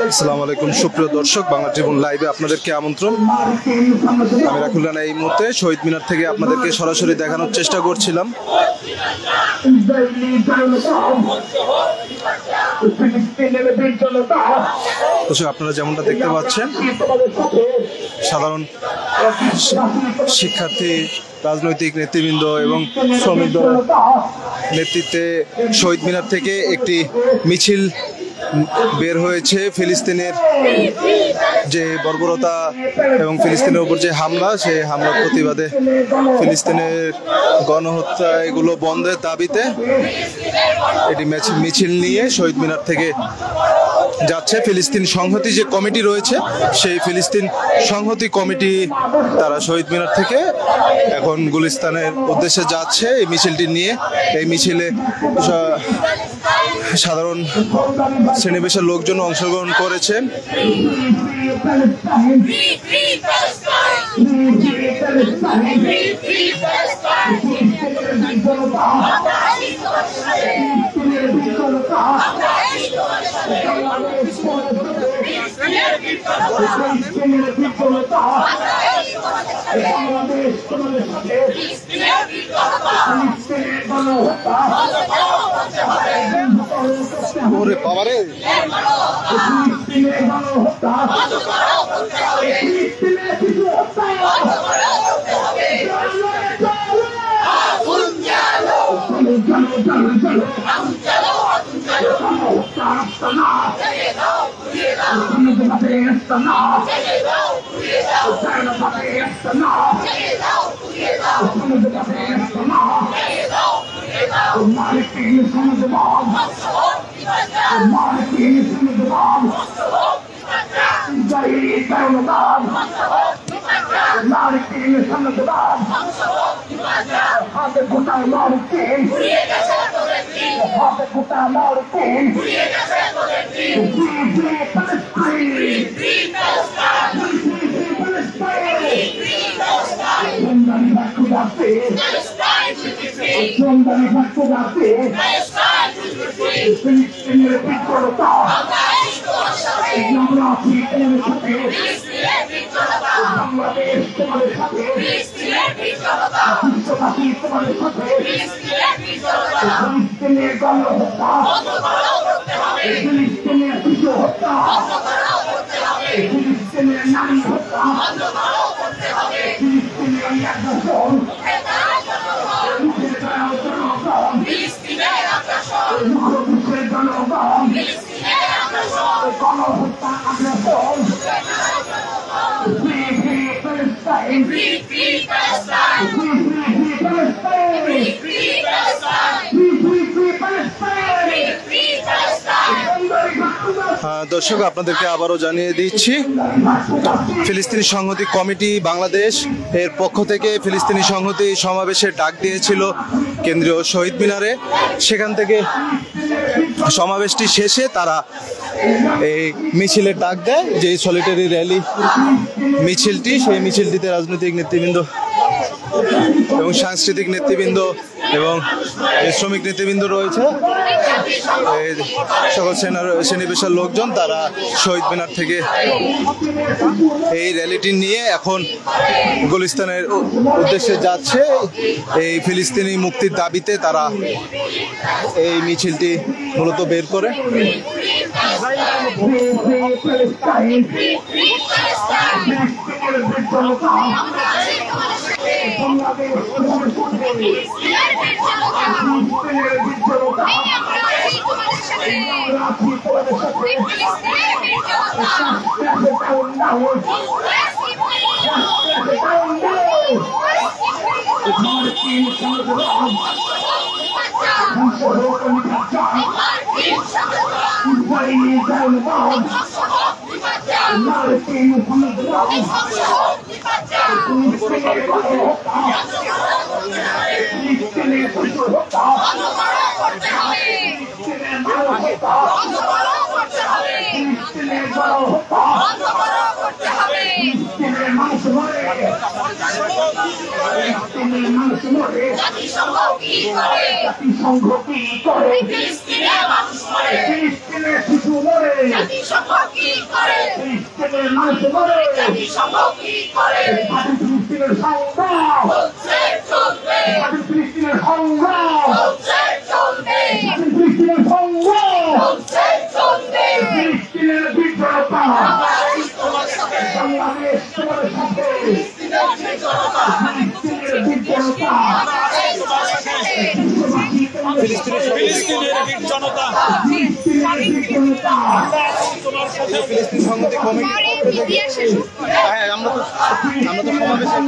আসসালামু আলাইকুম সুপ্রিয় দর্শক, বাংলা ট্রিবিউন লাইভে আপনাদেরকে আমন্ত্রণ। আমি রাকুল রানা এই মুহূর্তে শহীদ মিনার থেকে আপনাদেরকে সরাসরি দেখানোর চেষ্টা করছিলাম। দর্শক, আপনারা যেমনটা দেখতে পাচ্ছেন, সাধারণ শিক্ষার্থী, রাজনৈতিক নেতৃবৃন্দ এবং শ্রমিকদের নেতৃত্বে শহীদ মিনার থেকে একটি মিছিল বের হয়েছে। ফিলিস্তিনের যে বর্বরতা এবং ফিলিস্তিনের উপর যে হামলা, সেই হামলার প্রতিবাদে, ফিলিস্তিনের গণহত্যা এগুলো বন্ধের দাবিতে এটি মিছিল নিয়ে শহীদ মিনার থেকে যাচ্ছে। ফিলিস্তিন সংহতি যে কমিটি রয়েছে, সেই ফিলিস্তিন সংহতি কমিটি তারা শহীদ মিনার থেকে এখন গুলিস্তানের উদ্দেশ্যে যাচ্ছে এই মিছিলটি নিয়ে। এই মিছিলে সাধারণ শ্রেণী পেশার লোকজন অংশগ্রহণ করেছেন। ওরে বাবারে, দর্শক, আপনাদেরকে আবারও জানিয়ে দিচ্ছি, ফিলিস্তিনি সংহতি কমিটি বাংলাদেশ এর পক্ষ থেকে ফিলিস্তিনি সংহতি সমাবেশের ডাক দিয়েছিল কেন্দ্রীয় শহীদ মিনারে। সেখান থেকে সমাবেশটি শেষে তারা এই মিছিলের ডাক দেয়, যে সলিটারি র্যালি মিছিলটি, সেই মিছিলটিতে রাজনৈতিক নেতৃবৃন্দ এবং সাংস্কৃতিক নেতৃবৃন্দ এবং শ্রমিক নেতৃবৃন্দ রয়েছে, সকল শ্রেণী পেশার লোকজন তারা শহীদ মিনার থেকে এই র্যালিটি নিয়ে এখন গুলিস্তানের উদ্দেশ্যে যাচ্ছে। এই ফিলিস্তিনি মুক্তির দাবিতে তারা এই মিছিলটি মূলত বের করে। ফিলিস্তিন সংহতি কমিটি হ্যাঁ আমরা তো সমাবেশে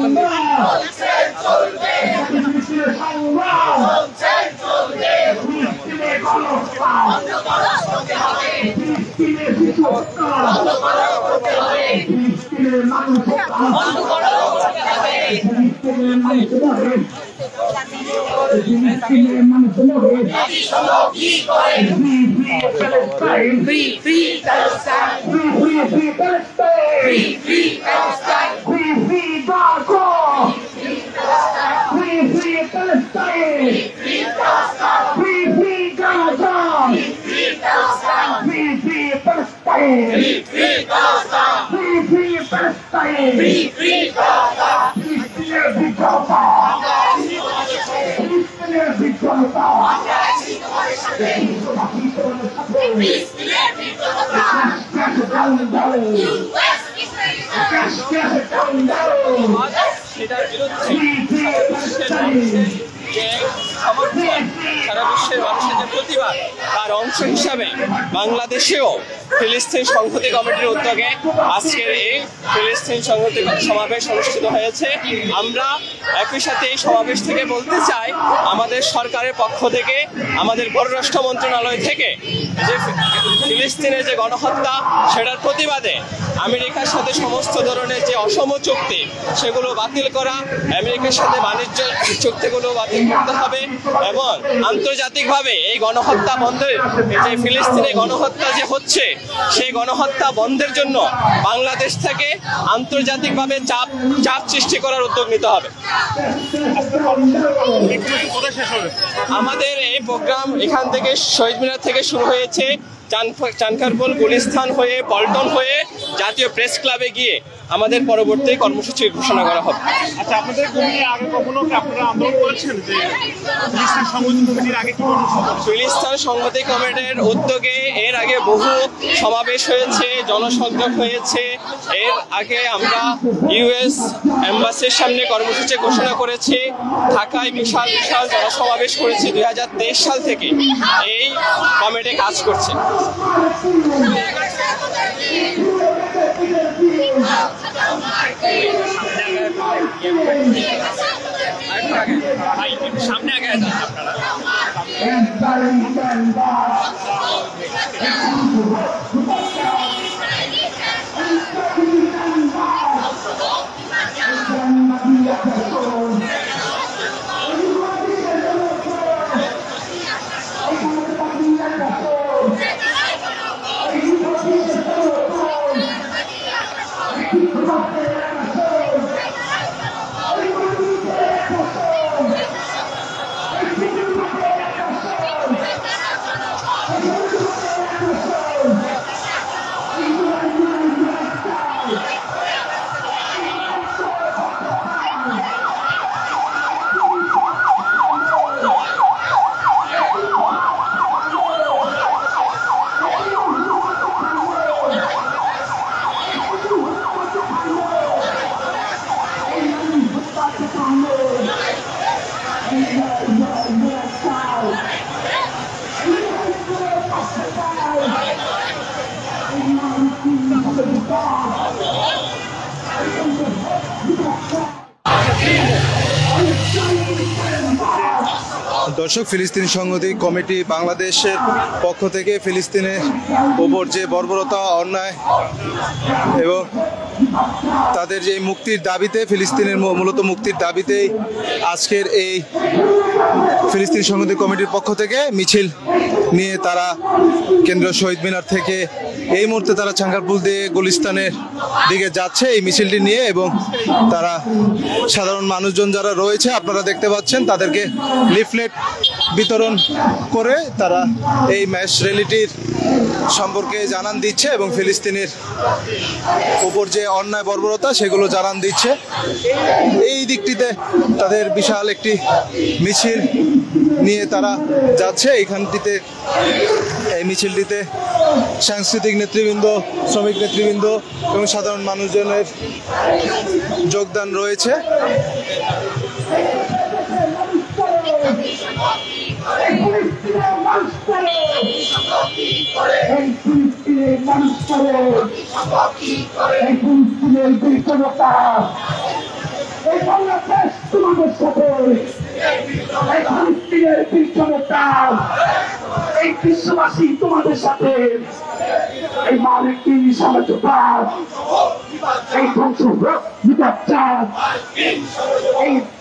সারা বিশ্বের মানুষের যে প্রতিবাদ তার অংশ হিসাবে বাংলাদেশেও ফিলিস্তিন সংহতি কমিটির উদ্যোগে আজকের এই ফিলিস্তিন সংহতি সমাবেশ অনুষ্ঠিত হয়েছে। আমরা একই সাথে এই সমাবেশ থেকে বলতে চাই, আমাদের সরকারের পক্ষ থেকে, আমাদের পররাষ্ট্র মন্ত্রণালয় থেকে যে ফিলিস্তিনের যে গণহত্যা সেটার প্রতিবাদে আমেরিকার সাথে সমস্ত ধরনের যে অসম চুক্তি সেগুলো বাতিল করা, আমেরিকার সাথে বাণিজ্য চুক্তিগুলো বাতিল করতে হবে এবং আন্তর্জাতিকভাবে এই গণহত্যা বন্ধের, যে ফিলিস্তিনে গণহত্যা যে হচ্ছে সেই গণহত্যা বন্ধের জন্য বাংলাদেশ থেকে আন্তর্জাতিকভাবে চাপ সৃষ্টি করার উদ্যোগ নিতে হবে। আমাদের এই প্রোগ্রাম এখান থেকে শহীদ মিনার থেকে শুরু হয়েছে, চানখারপুল, গুলিস্তান হয়ে, পল্টন হয়ে জাতীয় প্রেস ক্লাবে গিয়ে আমাদের পরবর্তী কর্মসূচি ঘোষণা করা হবে। আচ্ছা, আপনাদের কমিটি আগে কখনো কি আপনারা আন্দোলন করেছেন যে ফিলিস্তিন সংহতি কমিটির আগে কি ফিলিস্তিন সংহতি কমিটির উদ্যোগে এর আগে বহু সমাবেশ হয়েছে, জনসংযোগ হয়েছে। এর আগে আমরা ইউএস এম্বাসির সামনে কর্মসূচি ঘোষণা করেছি, ঢাকায় বিশাল বিশাল জনসমাবেশ করেছি। 2023 সাল থেকে এই কমিটি কাজ করছে। সামনে আগে আপনারা দর্শক, ফিলিস্তিন সংহতি কমিটি বাংলাদেশের পক্ষ থেকে ফিলিস্তিনের ওপর যে বর্বরতা, অন্যায় এবং তাদের যে মুক্তির দাবিতে, ফিলিস্তিনের মূলত মুক্তির দাবিতেই আজকের এই ফিলিস্তিন সংহতি কমিটির পক্ষ থেকে মিছিল নিয়ে তারা কেন্দ্রীয় শহীদ মিনার থেকে এই মুহূর্তে তারা চাঙ্গারপুল দিয়ে গুলিস্তানের দিকে যাচ্ছে এই মিছিলটি নিয়ে। এবং তারা সাধারণ মানুষজন যারা রয়েছে আপনারা দেখতে পাচ্ছেন, তাদেরকে লিফলেট বিতরণ করে তারা এই ম্যাচ র্যালিটির সম্পর্কে জানান দিচ্ছে এবং ফিলিস্তিনের উপর যে অন্যায় বর্বরতা সেগুলো জানান দিচ্ছে। এই দিকটিতে তাদের বিশাল একটি মিছিল নিয়ে তারা যাচ্ছে। এইখানটিতে এই মিছিলটিতে সাংস্কৃতিক নেতৃবৃন্দ, শ্রমিক নেতৃবৃন্দ এবং সাধারণ মানুষজনের যোগদান রয়েছে। তোমাদের সাথে এই বিশ্ববাসী তোমাদের সাথে এই মালিকী সামাজিকবাদ, এই ধ্বংস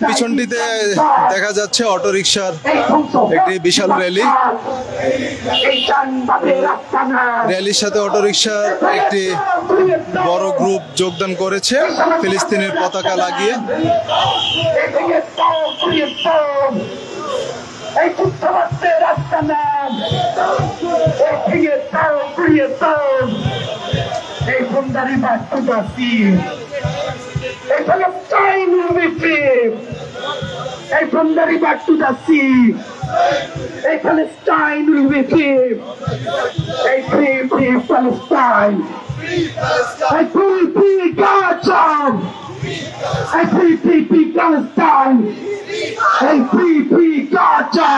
পিছনটিতে দেখা যাচ্ছে অটোরিকশার একটি বিশাল র্যালি। র্যালির সাথে অটোরিকশার একটি বড় গ্রুপ যোগদান করেছে ফিলিস্তিনের পতাকা লাগিয়ে। এই যুদ্ধবাদের রাস্তা নাম এই বন্দারি বাস্তুবাসী এই Palestine will be free. এই বন্দারি বাস্তুবাসী এই Palestine will be free. এই free Palestine. এই free Gaza. এই free Palestine. এই free Gaza.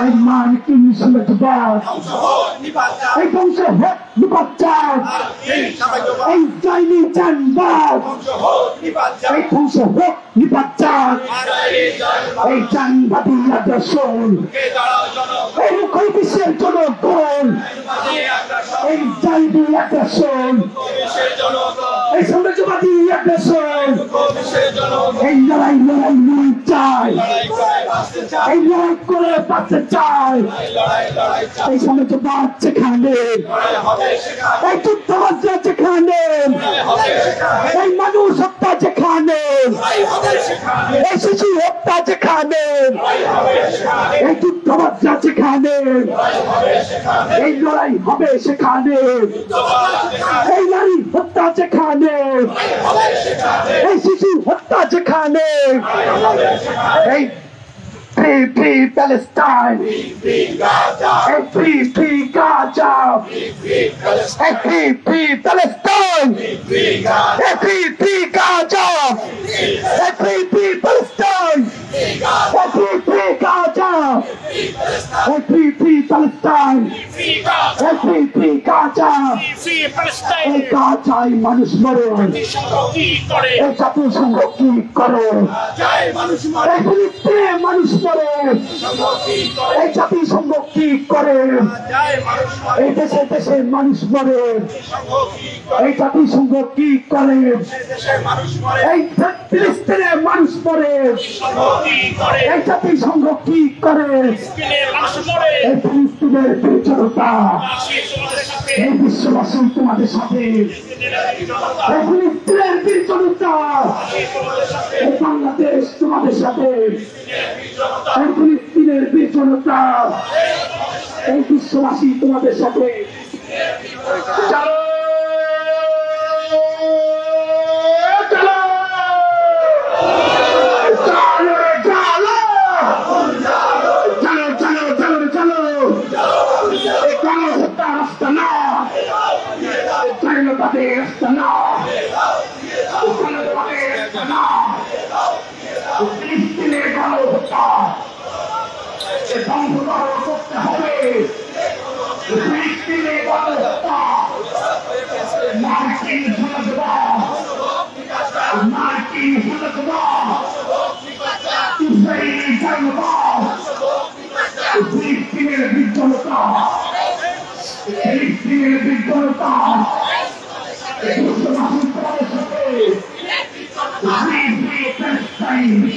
এই মালিকী সাম্রাজ্যবাদ, এই ধ্বংস হোক নিপাত, এই জাইনি জানবাদ, এই ধ্বংস হোক নিপাত, এই জানবাদী আগ্রাসন, এই মুখই বিশ্বের জনগণ, এই জাইনি আগ্রাসন, এই সাম্রাজ্যবাদী আগ্রাসন, এই লড়াই চাই, এই লড়াই করে বাঁচতে চাই, এই সাম্রাজ্যবাদ যেখানে, এই যুদ্ধবাদ যেখানে, এই মানুষ হত্যা যেখানে, এই শিশু হত্যা যেখানে, এই যুদ্ধবাদ যেখানে, এই লড়াই হবে সেখানে, এই নারী হত্যা যেখানে, এই শিশু হত্যা যেখানে, এই free Palestine, hey free Gaza, hey free Palestine, hey free Gaza, hey free Palestine, hey free Gaza, hey free Palestine, hey free Gaza, এই গাজায় মানুষ মরে, এই জাতীয় সংঘ কি করে, এই ফিলিস্তিনে মানুষ মরে, এই জাতীয় সংঘ কি করে, এই দেশে দেশে মানুষ মরে, এই জাতীয় সংঘ কি করে, এই ফিলিস্তিনে মানুষ মরে, এই জাতীয় সংঘ কি করে, এই ফিলিস্তিনের বিচরতা, এই বিশ্ববাসী তোমাদের সাথে, এই ফিলিস্তিনের বিচরতা, এই বাংলাদেশ তোমাদের সাথে, এই ফিলিস্তিনের বিচরতা, এই বিশ্ববাসী তোমাদের সাথে। চলো ফিলিস্তিনের গণহত্যা সংশোধন করতে হবে। ফিলিস্তিনের গণহত্যা মার্কিন সন্ত্রাসবাদ, মার্কিন সন্ত্রাসবাদ, ইসরায়েলি জাতীয়তাবাদ, Palestine!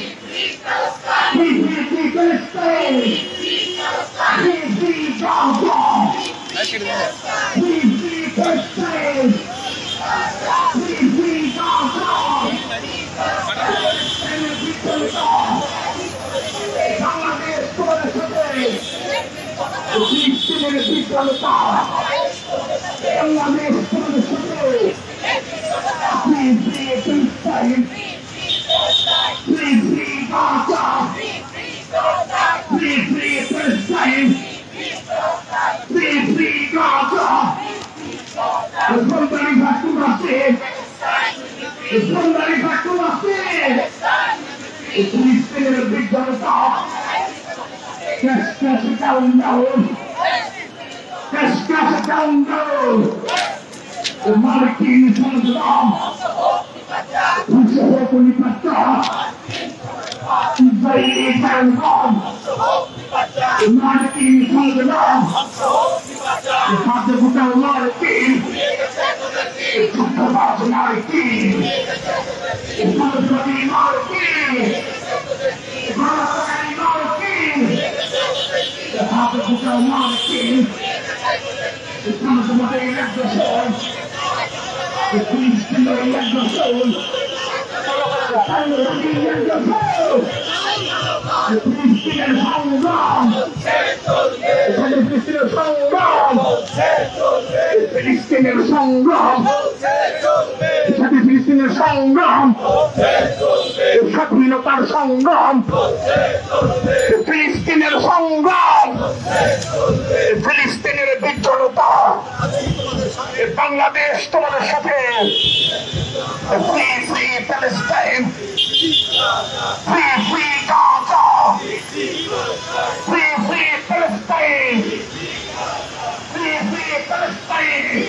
Free Palestine! Free Gaza! Free Palestine! Free Gaza! Bangladesh তোমাদের সাথে ফিলিস্তিনের বিফলতা বাংলাদেশ তোমাদের সাথে Free Palestine! Free Gaza! Free Palestine! Free Gaza! Somebody has to say somebody has to say Please spin it a big dollar top. Just it down down. Just it down down. The monarchy is one of the law. Who's the holy pastor? Israeli and God. The monarchy is one of the law. The father put down monarchy. The father about the monarchy. The father about the monarchy. The father put down monarchy. The father about the soul. The priest in the soul. The family in the soul. The priest in the soul wrong. The priest in the soul wrong. The priest in the soul wrong. The priest in the soul wrong. The স্বাধীনতার সংগ্রাম ফিলিস্তিনের সংগ্রাম ফিলিস্তিনের বিদ্রোহতা বাংলাদেশ তোমাদের সাথে Free Palestine! Free Gaza! Free Palestine! Free Palestine!